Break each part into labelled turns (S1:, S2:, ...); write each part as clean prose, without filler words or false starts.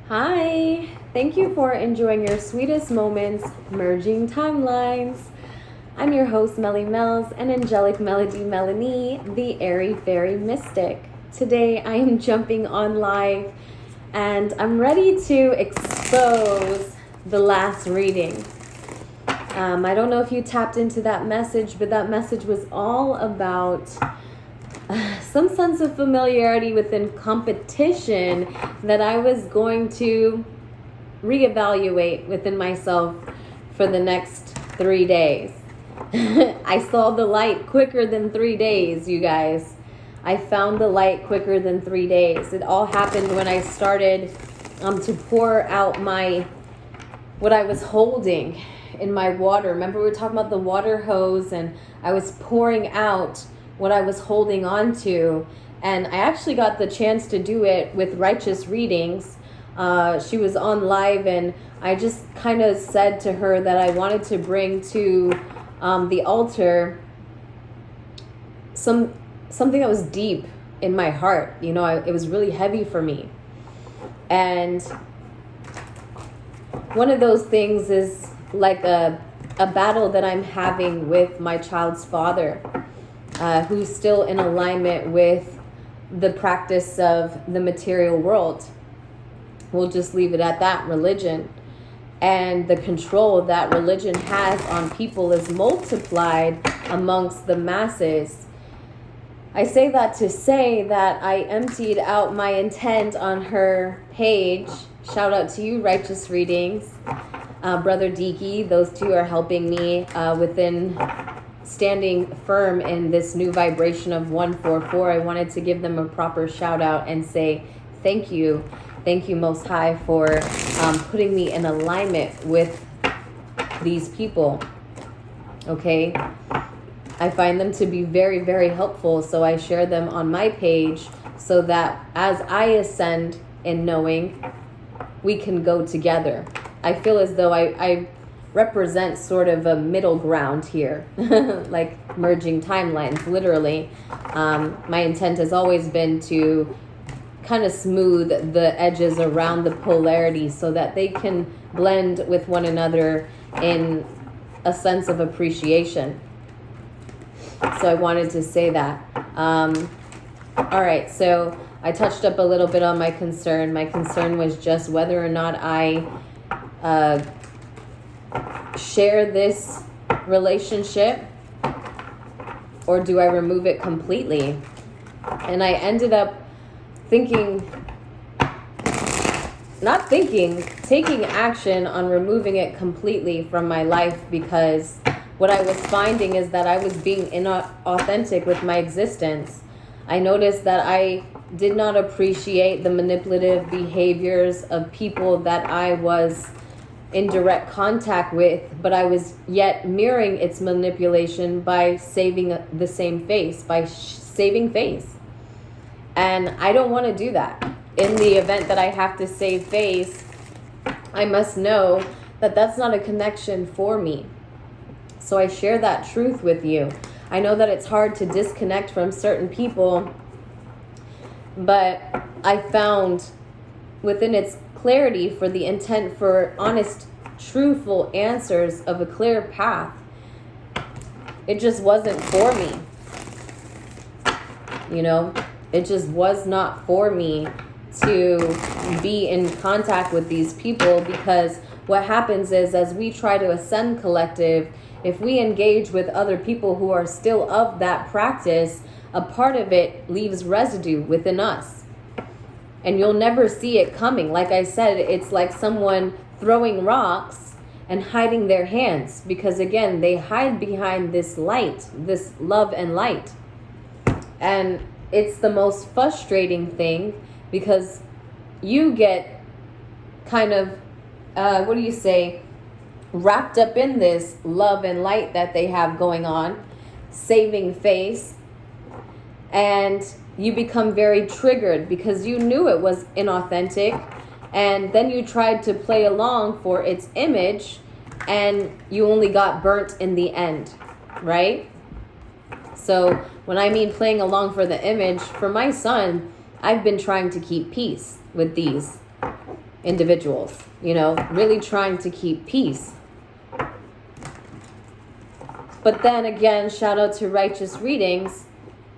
S1: Hi! Thank you for enjoying your sweetest moments, merging timelines. I'm your host, Melly Mells, and Angelic Melody Melanie, the airy fairy mystic. Today I am jumping on live and I'm ready to expose the last reading. I don't know if you tapped into that message, but that message was all about some sense of familiarity within competition that I was going to reevaluate within myself for the next 3 days. I saw the light quicker than 3 days, you guys. I found the light quicker than 3 days. It all happened when I started to pour out what I was holding in my water. Remember we were talking about the water hose, and I was pouring out what I was holding on to, and I actually got the chance to do it with Righteous Readings. She was on live, and I just kind of said to her that I wanted to bring to the altar something that was deep in my heart. You know, it was really heavy for me, and one of those things is like a battle that I'm having with my child's father, who's still in alignment with the practice of the material world. We'll just leave it at that, religion. And the control that religion has on people is multiplied amongst the masses. I say that to say that I emptied out my intent on her page. Shout out to you, Righteous Readings. Brother Deaky, those two are helping me within standing firm in this new vibration of 144. I wanted to give them a proper shout out and say thank you. Thank you, Most High, for putting me in alignment with these people. Okay? I find them to be very, very helpful, so I share them on my page so that as I ascend in knowing, we can go together. I feel as though I represent sort of a middle ground here, like merging timelines, literally. My intent has always been to kind of smooth the edges around the polarity so that they can blend with one another in a sense of appreciation. So I wanted to say that. All right, so I touched up a little bit on my concern. My concern was just whether or not I share this relationship, or do I remove it completely? And I ended up taking action on removing it completely from my life, because what I was finding is that I was being inauthentic with my existence. I noticed that I did not appreciate the manipulative behaviors of people that I was in direct contact with, but I was yet mirroring its manipulation by saving the same face, by saving face. And I don't want to do that. In the event that I have to save face, I must know that that's not a connection for me. So I share that truth with you. I know that it's hard to disconnect from certain people, but I found within its clarity for the intent for honest, truthful answers of a clear path, it just wasn't for me. You know, it just was not for me to be in contact with these people, because what happens is, as we try to ascend collective, if we engage with other people who are still of that practice, a part of it leaves residue within us. And you'll never see it coming. Like I said, it's like someone throwing rocks and hiding their hands, because again, they hide behind this light, this love and light. And it's the most frustrating thing, because you get kind of, wrapped up in this love and light that they have going on, saving face, and you become very triggered because you knew it was inauthentic, and then you tried to play along for its image, and you only got burnt in the end, right? So when I mean playing along for the image, for my son, I've been trying to keep peace with these. individuals, really trying to keep peace. But then again, shout out to Righteous Readings,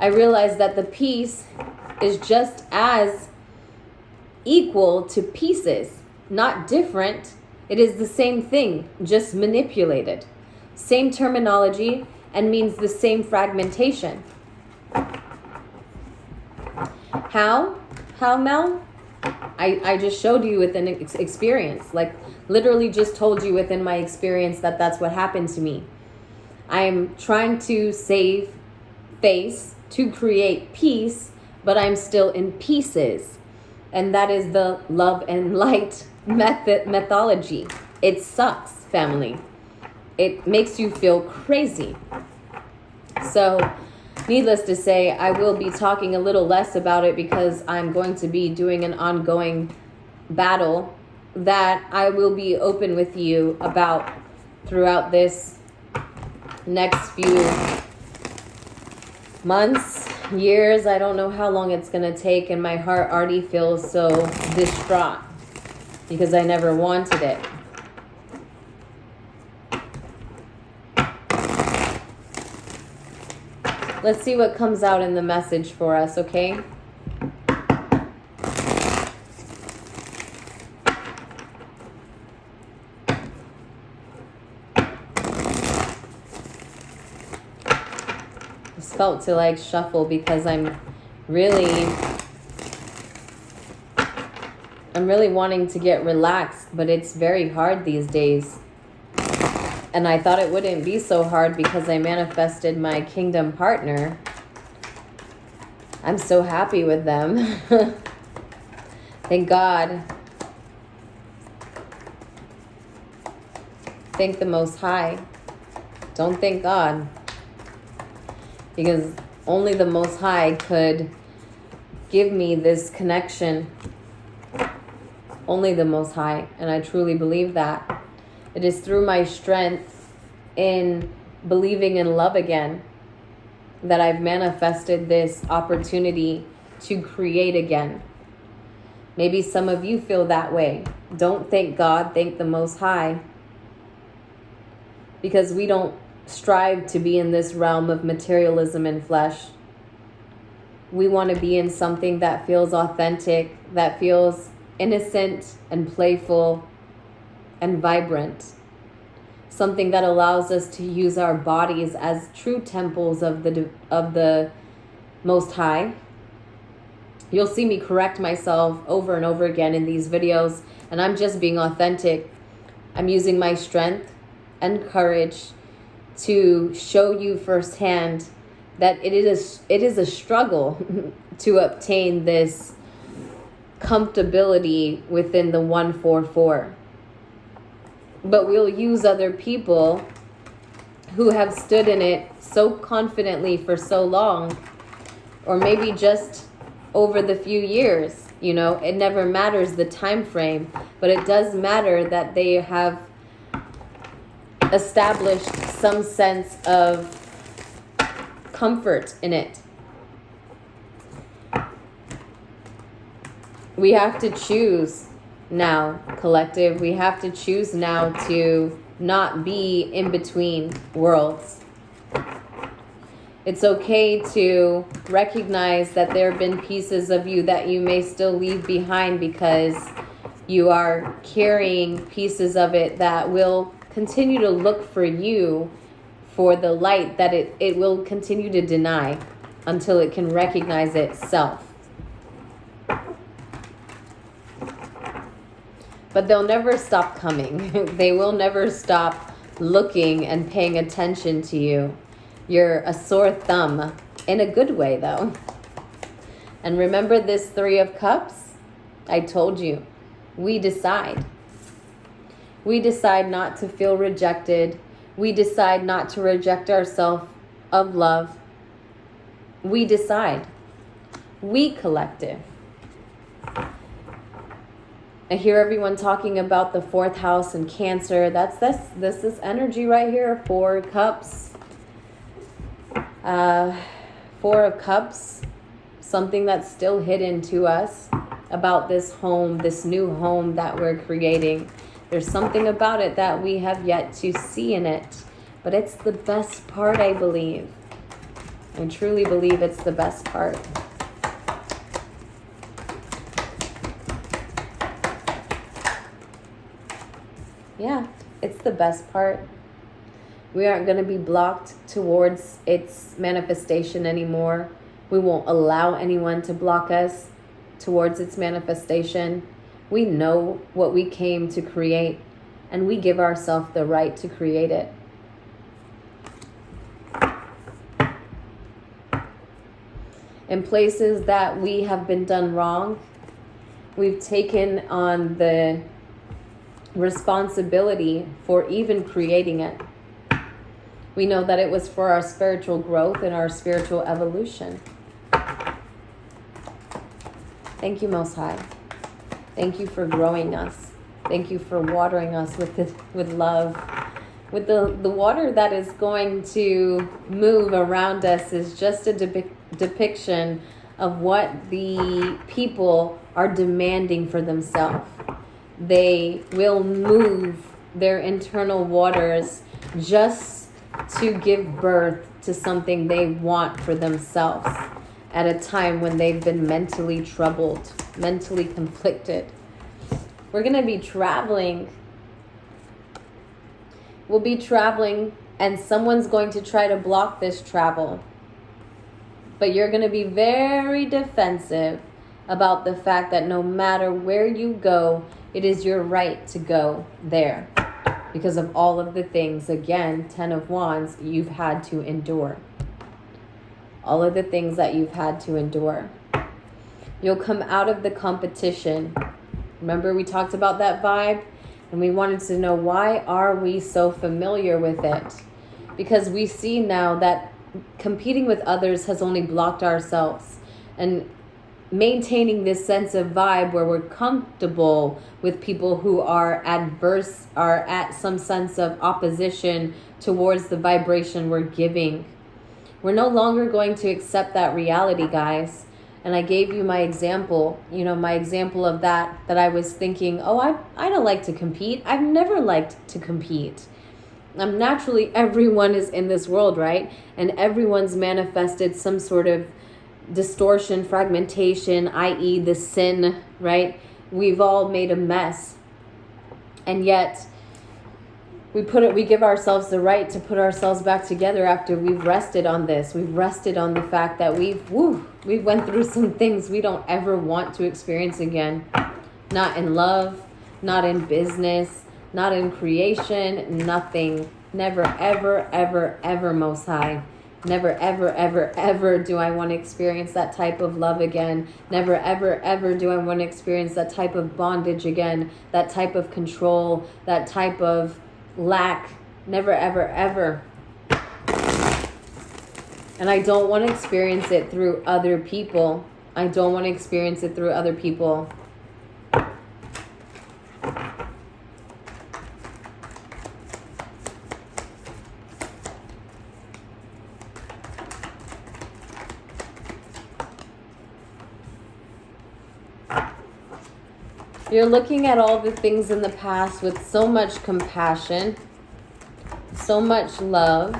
S1: I realized that the peace is just as equal to pieces, not different. It is the same thing, just manipulated. Same terminology and means the same fragmentation. How, Mel? I just showed you with an experience, like literally just told you within my experience that that's what happened to me. I'm trying to save face to create peace, but I'm still in pieces. And that is the love and light methodology. It sucks, family. It makes you feel crazy. So, needless to say, I will be talking a little less about it because I'm going to be doing an ongoing battle that I will be open with you about throughout this next few months, years. I don't know how long it's going to take, and my heart already feels so distraught because I never wanted it. Let's see what comes out in the message for us, okay? Just felt to like shuffle because I'm really wanting to get relaxed, but it's very hard these days. And I thought it wouldn't be so hard because I manifested my kingdom partner. I'm so happy with them. Thank God. Thank the Most High. Don't thank God. Because only the Most High could give me this connection. Only the Most High. And I truly believe that. It is through my strength in believing in love again that I've manifested this opportunity to create again. Maybe some of you feel that way. Don't thank God, thank the Most High. Because we don't strive to be in this realm of materialism and flesh. We want to be in something that feels authentic, that feels innocent and playful and vibrant. Something that allows us to use our bodies as true temples of the Most High. You'll see me correct myself over and over again in these videos, and I'm just being authentic. I'm using my strength and courage to show you firsthand that it is a struggle to obtain this comfortability within the 144. But we'll use other people who have stood in it so confidently for so long, or maybe just over the few years. It never matters the time frame, but it does matter that they have established some sense of comfort in it. We have to choose now, collective. We have to choose now to not be in between worlds. It's okay to recognize that there have been pieces of you that you may still leave behind because you are carrying pieces of it that will continue to look for you for the light that it will continue to deny until it can recognize itself. But they'll never stop coming. They will never stop looking and paying attention to you. You're a sore thumb, in a good way though. And remember this 3 of Cups? I told you, we decide. We decide not to feel rejected. We decide not to reject ourselves of love. We decide. We collective. I hear everyone talking about the 4th house and Cancer. This is energy right here. 4 Cups. 4 of Cups. Something that's still hidden to us. about this home, this new home that we're creating. There's something about it that we have yet to see in it, but it's the best part, I believe. I truly believe it's the best part. Yeah, it's the best part. We aren't going to be blocked towards its manifestation anymore. We won't allow anyone to block us towards its manifestation. We know what we came to create, and we give ourselves the right to create it. In places that we have been done wrong, we've taken on the responsibility for even creating it. We know that it was for our spiritual growth and our spiritual evolution. Thank you, Most High. Thank you for growing us. Thank you for watering us with love. With the water that is going to move around us is just a depiction of what the people are demanding for themselves. They will move their internal waters just to give birth to something they want for themselves at a time when they've been mentally troubled, mentally conflicted. We're going to be traveling. We'll be traveling, and someone's going to try to block this travel. But you're going to be very defensive about the fact that no matter where you go, it is your right to go there. Because of all of the things, again, 10 of Wands, you've had to endure. All of the things that you've had to endure. You'll come out of the competition. Remember we talked about that vibe? And we wanted to know, why are we so familiar with it? Because we see now that competing with others has only blocked ourselves. And maintaining this sense of vibe where we're comfortable with people who are adverse, are at some sense of opposition towards the vibration we're giving. We're no longer going to accept that reality, guys. And I gave you my example, my example of that I was thinking, I don't like to compete. I've never liked to compete. Naturally, everyone is in this world, right? And everyone's manifested some sort of distortion, fragmentation, i.e. the sin, right? We've all made a mess. And yet we give ourselves the right to put ourselves back together after we've rested on this. We've rested on the fact that we went through some things we don't ever want to experience again. Not in love, not in business, not in creation, nothing. Never, ever, ever, ever, Most High. Never, ever, ever, ever do I want to experience that type of love again. Never, ever, ever do I want to experience that type of bondage again. That type of control, that type of lack. Never, ever, ever. And I don't want to experience it through other people. I don't want to experience it through other people. You're looking at all the things in the past with so much compassion, so much love,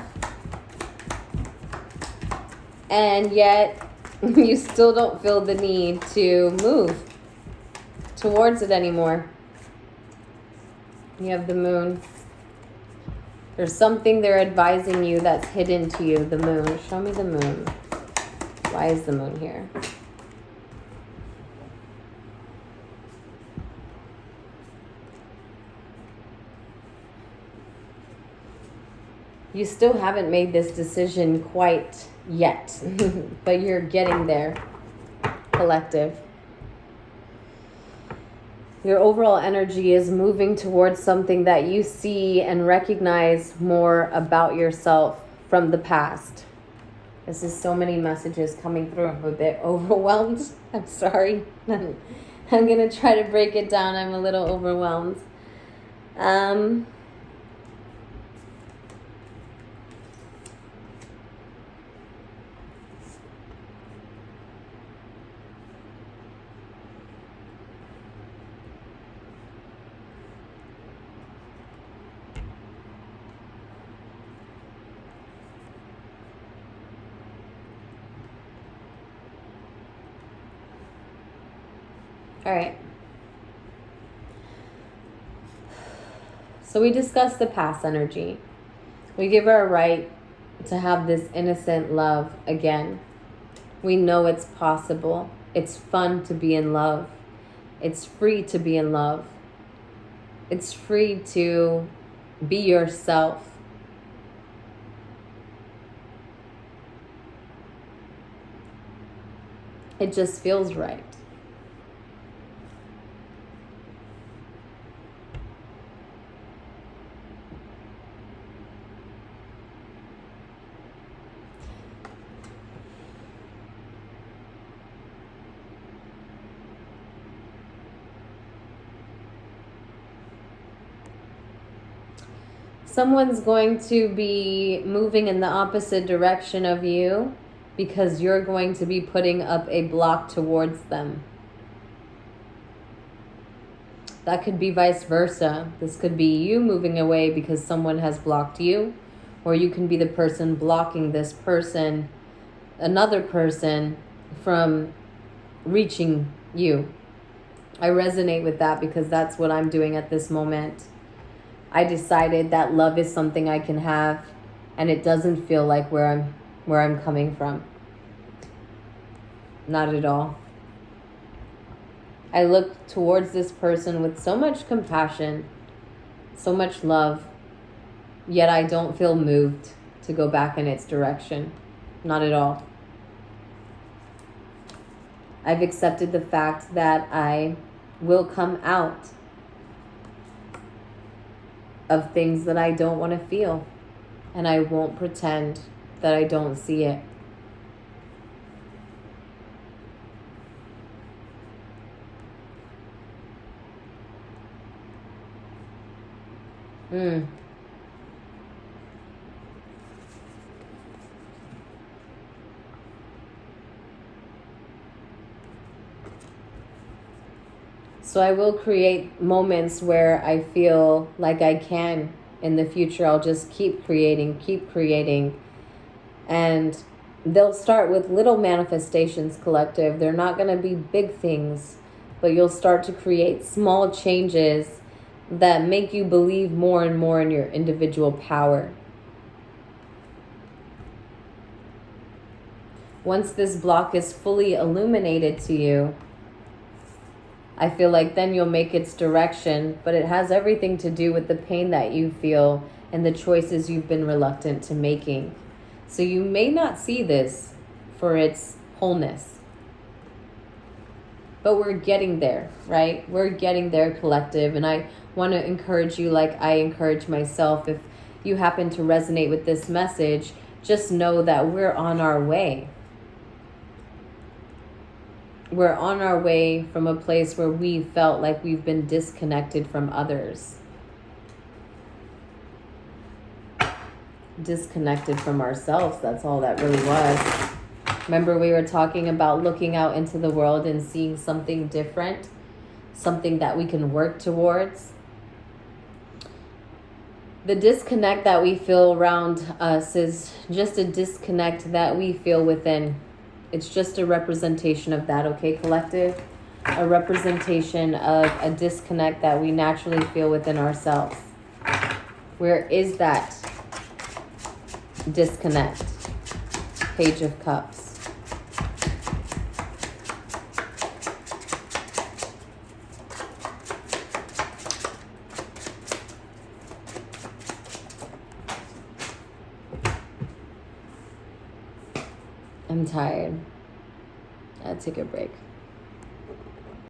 S1: and yet you still don't feel the need to move towards it anymore. You have the Moon. There's something they're advising you that's hidden to you, the Moon. Show me the Moon. Why is the Moon here? You still haven't made this decision quite yet, but you're getting there, collective. Your overall energy is moving towards something that you see and recognize more about yourself from the past. This is so many messages coming through. I'm a bit overwhelmed. I'm sorry. I'm going to try to break it down. I'm a little overwhelmed. All right. So we discussed the past energy. We give her a right to have this innocent love again. We know it's possible. It's fun to be in love. It's free to be in love. It's free to be yourself. It just feels right. Someone's going to be moving in the opposite direction of you because you're going to be putting up a block towards them. That could be vice versa. This could be you moving away because someone has blocked you, or you can be the person blocking this person, another person, from reaching you. I resonate with that because that's what I'm doing at this moment. I decided that love is something I can have, and it doesn't feel like where I'm coming from. Not at all. I look towards this person with so much compassion, so much love, yet I don't feel moved to go back in its direction. Not at all. I've accepted the fact that I will come out of things that I don't want to feel, and I won't pretend that I don't see it. So I will create moments where I feel like I can. In the future, I'll just keep creating. And they'll start with little manifestations, collective. They're not going to be big things, but you'll start to create small changes that make you believe more and more in your individual power. Once this block is fully illuminated to you, I feel like then you'll make its direction, but it has everything to do with the pain that you feel and the choices you've been reluctant to making. So you may not see this for its wholeness, but we're getting there, right? We're getting there, collective. And I want to encourage you like I encourage myself. If you happen to resonate with this message, just know that we're on our way. We're on our way from a place where we felt like we've been disconnected from others. Disconnected from ourselves. That's all that really was. Remember, we were talking about looking out into the world and seeing something different, something that we can work towards. The disconnect that we feel around us is just a disconnect that we feel within. It's just a representation of that, okay, collective? A representation of a disconnect that we naturally feel within ourselves. Where is that disconnect? Page of Cups. I'm tired. I'll take a break.